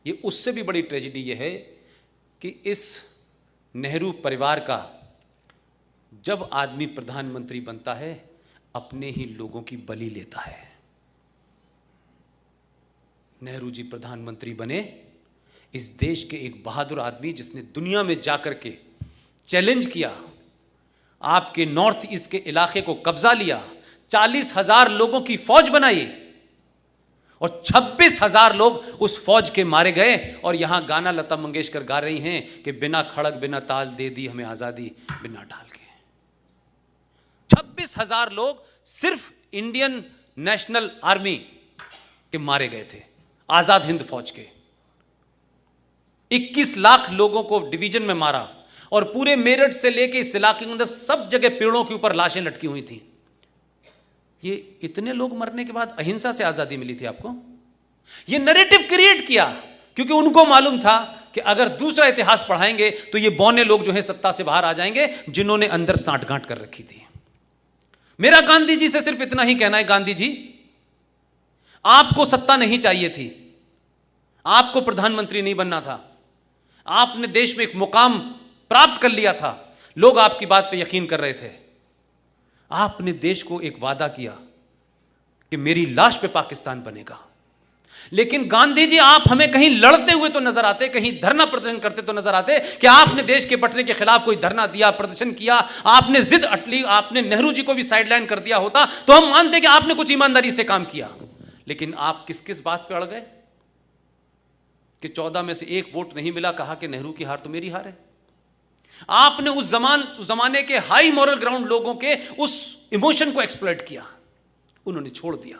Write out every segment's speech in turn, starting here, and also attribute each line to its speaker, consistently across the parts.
Speaker 1: ये उससे भी बड़ी ट्रेजेडी ये है कि इस नेहरू परिवार का जब आदमी प्रधानमंत्री बनता है अपने ही लोगों की बलि लेता है। नेहरू जी प्रधानमंत्री बने, इस देश के एक बहादुर आदमी जिसने दुनिया में जाकर के चैलेंज किया, आपके नॉर्थ ईस्ट के इलाके को कब्जा लिया, 40,000 लोगों की फौज बनाई और 26,000 लोग उस फौज के मारे गए। और यहां गाना लता मंगेशकर गा रही हैं कि बिना खड़क बिना ताल दे दी हमें आजादी बिना ढाल के। 26,000 लोग सिर्फ इंडियन नेशनल आर्मी के मारे गए थे, आजाद हिंद फौज के। 21 लाख लोगों को डिवीजन में मारा और पूरे मेरठ से लेके इस इलाके के अंदर सब जगह पेड़ों के ऊपर लाशें लटकी हुई थी। ये इतने लोग मरने के बाद अहिंसा से आजादी मिली थी आपको? ये नैरेटिव क्रिएट किया क्योंकि उनको मालूम था कि अगर दूसरा इतिहास पढ़ाएंगे तो ये बौने लोग जो है सत्ता से बाहर आ जाएंगे जिन्होंने अंदर सांठगांठ कर रखी थी। मेरा गांधी जी से सिर्फ इतना ही कहना है, गांधी जी आपको सत्ता नहीं चाहिए थी, आपको प्रधानमंत्री नहीं बनना था, आपने देश में एक मुकाम प्राप्त कर लिया था, लोग आपकी बात पे यकीन कर रहे थे। आपने देश को एक वादा किया कि मेरी लाश पे पाकिस्तान बनेगा, लेकिन गांधी जी आप हमें कहीं लड़ते हुए तो नजर आते, कहीं धरना प्रदर्शन करते तो नजर आते कि आपने देश के बंटने के खिलाफ कोई धरना दिया, प्रदर्शन किया, आपने जिद अटली, आपने नेहरू जी को भी साइडलाइन कर दिया होता तो हम मानते कि आपने कुछ ईमानदारी से काम किया। लेकिन आप किस किस बात पे अड़ गए कि 14 में से 1 वोट नहीं मिला, कहा कि नेहरू की हार तो मेरी हार है। आपने उस जमाने के हाई मॉरल ग्राउंड लोगों के उस इमोशन को एक्सप्लॉइट किया, उन्होंने छोड़ दिया।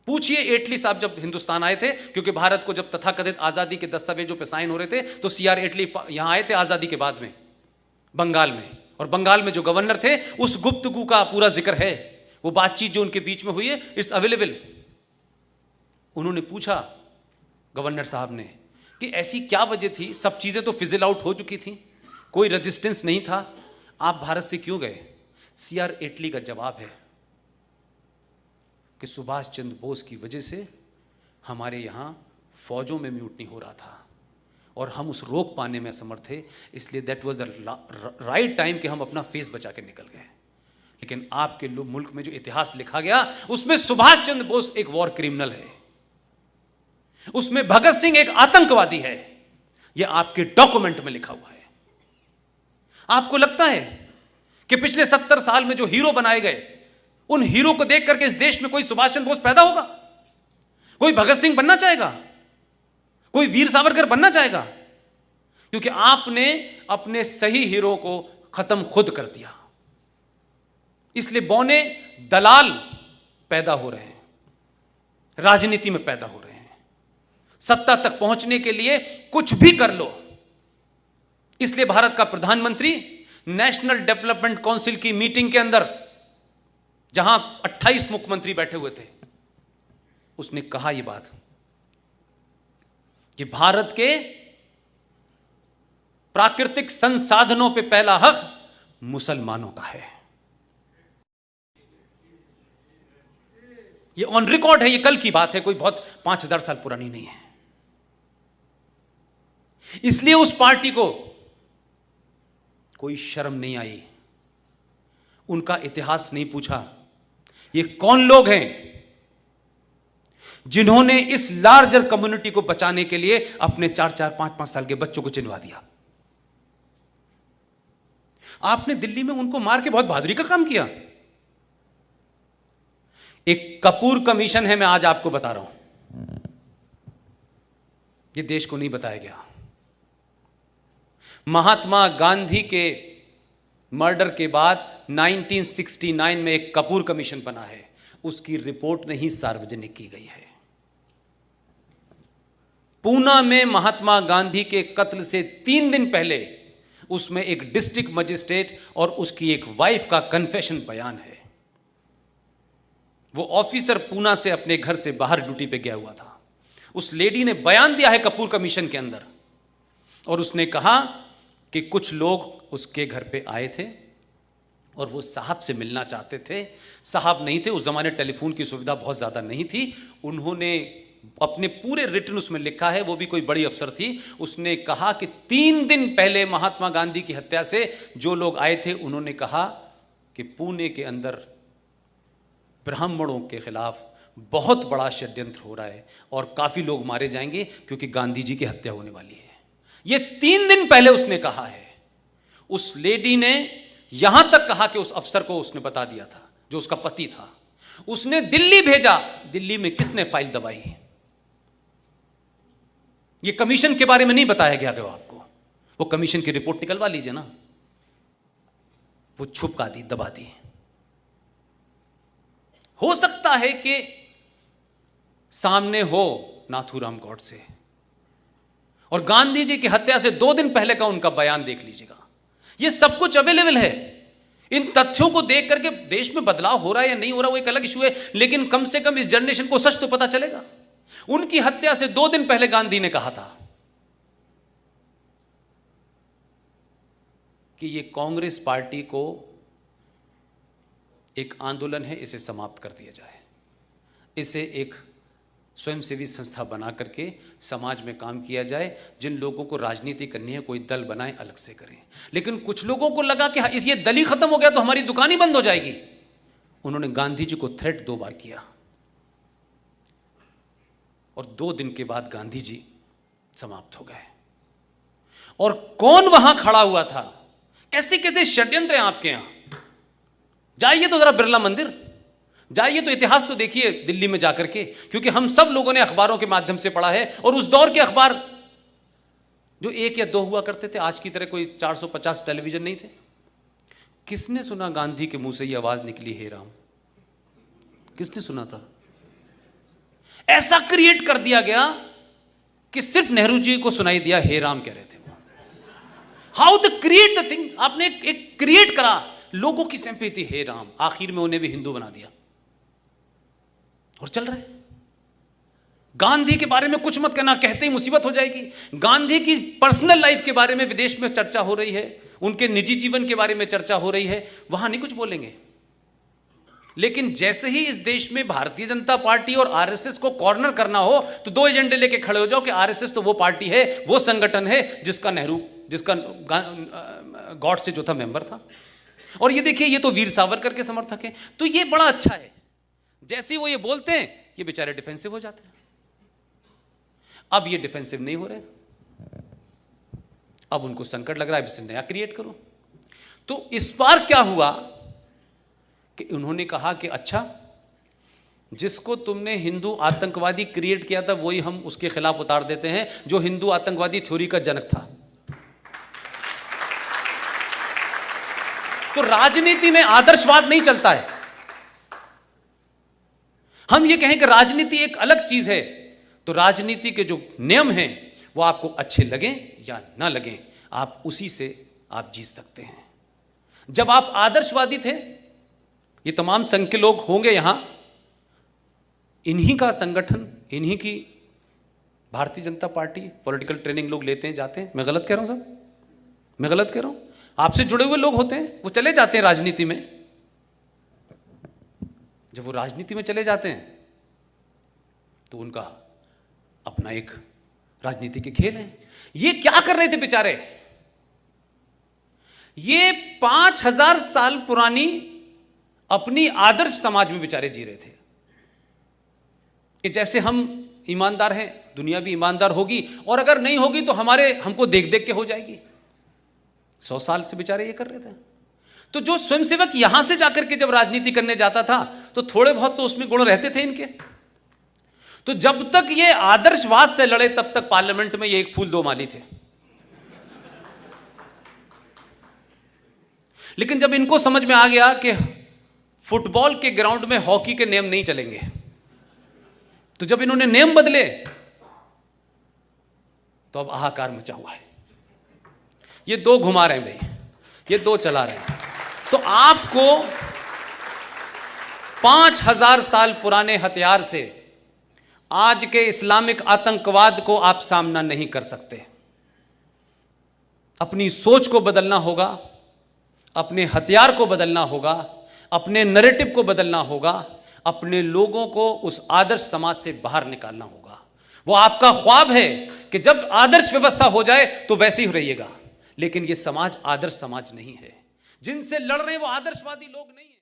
Speaker 1: पूछिए एटली साहब जब हिंदुस्तान आए थे, क्योंकि भारत को जब तथाकथित आजादी के दस्तावेजों पे साइन हो रहे थे तो सीआर एटली यहां आए थे आजादी के बाद में बंगाल में, और बंगाल में जो गवर्नर थे उस गुप्तगू का पूरा जिक्र है, वो बातचीत जो उनके बीच में हुई है, इट्स अवेलेबल। उन्होंने पूछा गवर्नर साहब ने कि ऐसी क्या वजह थी, सब चीजें तो फिजिल आउट हो चुकी थी, कोई रेजिस्टेंस नहीं था, आप भारत से क्यों गए? सीआर एटली का जवाब है कि सुभाष चंद्र बोस की वजह से हमारे यहां फौजों में म्यूटनी हो रहा था और हम उस रोक पाने में असमर्थ थे, इसलिए that was the right time कि हम अपना फेस बचा के निकल गए। लेकिन आपके मुल्क में जो इतिहास लिखा गया उसमें सुभाष चंद्र बोस एक वॉर क्रिमिनल है, उसमें भगत सिंह एक आतंकवादी है, यह आपके डॉक्यूमेंट में लिखा हुआ है। आपको लगता है कि पिछले 70 साल में जो हीरो बनाए गए, उन हीरो को देख करके इस देश में कोई सुभाष चंद्र बोस पैदा होगा? कोई भगत सिंह बनना चाहेगा? कोई वीर सावरकर बनना चाहेगा? क्योंकि आपने अपने सही हीरो को खत्म खुद कर दिया। इसलिए बौने दलाल पैदा हो रहे हैं, राजनीति में पैदा हो रहे हैं, सत्ता तक पहुंचने के लिए कुछ भी कर लो। इसलिए भारत का प्रधानमंत्री नेशनल डेवलपमेंट काउंसिल की मीटिंग के अंदर, जहां 28 मुख्यमंत्री बैठे हुए थे, उसने कहा यह बात कि भारत के प्राकृतिक संसाधनों पे पहला हक मुसलमानों का है। ये ऑन रिकॉर्ड है, ये कल की बात है, कोई बहुत 5,000 साल पुरानी नहीं है। इसलिए उस पार्टी को कोई शर्म नहीं आई, उनका इतिहास नहीं पूछा, ये कौन लोग हैं जिन्होंने इस लार्जर कम्युनिटी को बचाने के लिए अपने 4-4, 5-5 साल के बच्चों को चिनवा दिया। आपने दिल्ली में उनको मार के बहुत बहादुरी का काम किया। एक कपूर कमीशन है, मैं आज आपको बता रहा हूं, ये देश को नहीं बताया गया। महात्मा गांधी के मर्डर के बाद 1969 में एक कपूर कमीशन बना है, उसकी रिपोर्ट नहीं सार्वजनिक की गई है। पूना में महात्मा गांधी के कत्ल से 3 दिन पहले उसमें एक डिस्ट्रिक्ट मजिस्ट्रेट और उसकी एक वाइफ का कन्फेशन बयान है। वो ऑफिसर पूना से अपने घर से बाहर ड्यूटी पे गया हुआ था, उस लेडी ने बयान दिया है कपूर कमीशन के अंदर, और उसने कहा कि कुछ लोग उसके घर पे आए थे और वो साहब से मिलना चाहते थे। साहब नहीं थे, उस जमाने टेलीफोन की सुविधा बहुत ज़्यादा नहीं थी। उन्होंने अपने पूरे रिटर्न उसमें लिखा है, वो भी कोई बड़ी अफसर थी, उसने कहा कि 3 दिन पहले महात्मा गांधी की हत्या से जो लोग आए थे, उन्होंने कहा कि पुणे के अंदर ब्राह्मणों के खिलाफ बहुत बड़ा षड्यंत्र हो रहा है और काफ़ी लोग मारे जाएंगे क्योंकि गांधी जी की हत्या होने वाली है। ये 3 दिन पहले उसने कहा है। उस लेडी ने यहां तक कहा कि उस अफसर को उसने बता दिया था, जो उसका पति था। उसने दिल्ली भेजा। दिल्ली में किसने फाइल दबाई? ये कमीशन के बारे में नहीं बताया गया आपको। वो कमीशन की रिपोर्ट निकलवा लीजिए ना। वो छुपका दी, दबा दी। हो सकता है कि सामने हो नाथूराम गॉडसे, और गांधी जी की हत्या से 2 दिन पहले का उनका बयान देख लीजिएगा। ये सब कुछ अवेलेबल है। इन तथ्यों को देख करके देश में बदलाव हो रहा है या नहीं हो रहा वो एक अलग इशू है, लेकिन कम से कम इस जनरेशन को सच तो पता चलेगा। उनकी हत्या से 2 दिन पहले गांधी ने कहा था कि ये कांग्रेस पार्टी को एक आंदोलन है, इसे समाप्त कर दिया जाए, इसे एक स्वयंसेवी संस्था बना करके समाज में काम किया जाए। जिन लोगों को राजनीति करनी है कोई दल बनाए, अलग से करें। लेकिन कुछ लोगों को लगा कि ये दल ही खत्म हो गया तो हमारी दुकान ही बंद हो जाएगी। उन्होंने गांधी जी को थ्रेट 2 बार किया और 2 दिन के बाद गांधी जी समाप्त हो गए। और कौन वहां खड़ा हुआ था? कैसे कैसे षड्यंत्र हैं आपके यहां। जाइए तो जरा बिरला मंदिर जाइए, तो इतिहास तो देखिए दिल्ली में जाकर के, क्योंकि हम सब लोगों ने अखबारों के माध्यम से पढ़ा है। और उस दौर के अखबार जो 1 या 2 हुआ करते थे, आज की तरह कोई 450 टेलीविजन नहीं थे। किसने सुना गांधी के मुंह से ये आवाज निकली, हे राम? किसने सुना था? ऐसा क्रिएट कर दिया गया कि सिर्फ नेहरू जी को सुनाई दिया हे राम कह रहे थे वो। How the create the things. आपने एक क्रिएट करा, लोगों की सिंपैथी हे राम, आखिर में उन्हें भी हिंदू बना दिया और चल रहा है। गांधी के बारे में कुछ मत कहना, कहते ही मुसीबत हो जाएगी। गांधी की पर्सनल लाइफ के बारे में विदेश में चर्चा हो रही है, उनके निजी जीवन के बारे में चर्चा हो रही है, वहां नहीं कुछ बोलेंगे। लेकिन जैसे ही इस देश में भारतीय जनता पार्टी और आरएसएस को कॉर्नर करना हो तो 2 एजेंडे लेके खड़े हो जाओ कि आरएसएस तो वो पार्टी है, वो संगठन है जिसका गॉडसे जो था मेंबर था। और ये देखिए, ये तो वीर सावरकर के समर्थक हैं। तो ये बड़ा अच्छा है, जैसे ही वो ये बोलते हैं ये बेचारे डिफेंसिव हो जाते हैं। अब ये डिफेंसिव नहीं हो रहे, अब उनको संकट लग रहा है, इसे नया क्रिएट करो। तो इस बार क्या हुआ कि उन्होंने कहा कि अच्छा, जिसको तुमने हिंदू आतंकवादी क्रिएट किया था वही हम उसके खिलाफ उतार देते हैं, जो हिंदू आतंकवादी थ्योरी का जनक था। तो राजनीति में आदर्शवाद नहीं चलता है। हम ये कहें कि राजनीति एक अलग चीज है, तो राजनीति के जो नियम हैं वो आपको अच्छे लगें या ना लगें, आप उसी से आप जीत सकते हैं। जब आप आदर्शवादी थे, ये तमाम संघ के लोग होंगे यहां, इन्हीं का संगठन, इन्हीं की Bharatiya Janata party political training लोग लेते हैं, जाते हैं। मैं गलत कह रहा हूं साहब? मैं गलत कह रहा हूं? आपसे जुड़े हुए लोग होते हैं, वो चले जाते हैं राजनीति में। जब वो राजनीति में चले जाते हैं तो उनका अपना एक राजनीति के खेल है। ये क्या कर रहे थे बेचारे? ये 5000 साल पुरानी अपनी आदर्श समाज में बेचारे जी रहे थे कि जैसे हम ईमानदार हैं, दुनिया भी ईमानदार होगी, और अगर नहीं होगी तो हमको देख देख के हो जाएगी। 100 साल से बेचारे ये कर रहे थे। तो जो स्वयंसेवक यहां से जाकर के जब राजनीति करने जाता था तो थोड़े बहुत तो उसमें गुण रहते थे इनके। तो जब तक ये आदर्शवाद से लड़े तब तक पार्लियामेंट में ये 1 फूल 2 माली थे। लेकिन जब इनको समझ में आ गया कि फुटबॉल के ग्राउंड में हॉकी के नियम नहीं चलेंगे, तो जब इन्होंने नियम बदले तो अब हाहाकार मचा हुआ है। ये 2 घुमा रहे हैं भाई, ये 2 चला रहे हैं। तो आपको 5000 साल पुराने हथियार से आज के इस्लामिक आतंकवाद को आप सामना नहीं कर सकते। अपनी सोच को बदलना होगा, अपने हथियार को बदलना होगा, अपने नैरेटिव को बदलना होगा, अपने लोगों को उस आदर्श समाज से बाहर निकालना होगा। वो आपका ख्वाब है कि जब आदर्श व्यवस्था हो जाए तो वैसे ही रहिएगा, लेकिन ये समाज आदर्श समाज नहीं है। जिनसे लड़ रहे हैं वो आदर्शवादी लोग नहीं है।